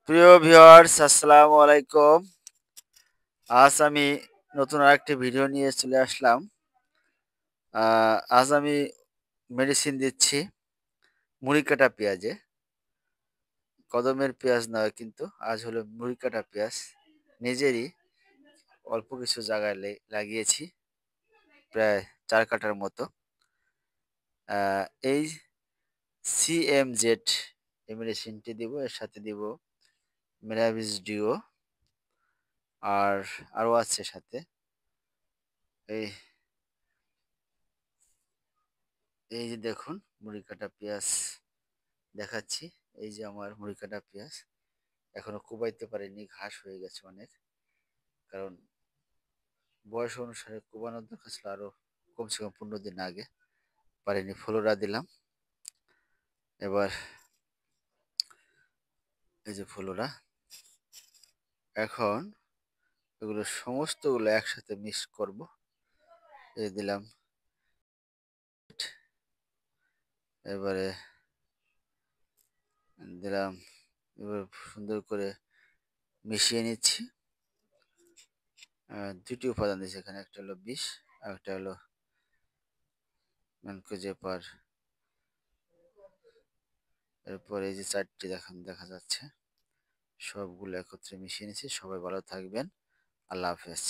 প্রিয় ভিউয়ার্স আসসালামু আলাইকুম। আজ আমি নতুন আরেকটি ভিডিও নিয়ে চলে আসলাম। আজ আমি মেডিসিন দিচ্ছি মুড়ি কাটা পেঁয়াজে। কদমের পেঁয়াজ নয় কিন্তু আজ হলো মুড়ি কাটা পেঁয়াজ। নিজেরই অল্প কিছু জায়গায় লাগিয়েছি প্রায় ৪ কাঠার মতো। এই CMZ এই মেডিসিনটি দিব, এর সাথে দিব মেলাভিজ ডিও আর আরও আছে সাথে। এই এই যে দেখুন মুড়ি কাটা পেঁয়াজ দেখাচ্ছি। এই যে আমার মুড়ি কাটা পেঁয়াজ এখনো কোবাইতে পারিনি, ঘাস হয়ে গেছে অনেক। কারণ বয়স অনুসারে কোবানোর দরকার ছিল আরো কমসে কম 15 দিন আগে, পারিনি। ফ্লোরা দিলাম। এবার এই যে ফ্লোরা, এখন এগুলো সমস্তগুলো একসাথে মিক্স করব। এই দিলাম, এবারে দিলাম, এবার সুন্দর করে মিশিয়ে নিচ্ছি। দুটি উপাদান দিয়েছি এখানে, একটা হলো বিষ আর একটা হলো ম্যানকোজেব। এরপর এই যে চারটি দেখা যাচ্ছে, সবগুলো একত্রে মিশিয়ে নিচ্ছি। সবাই ভালো থাকবেন। আল্লাহ হাফেজ।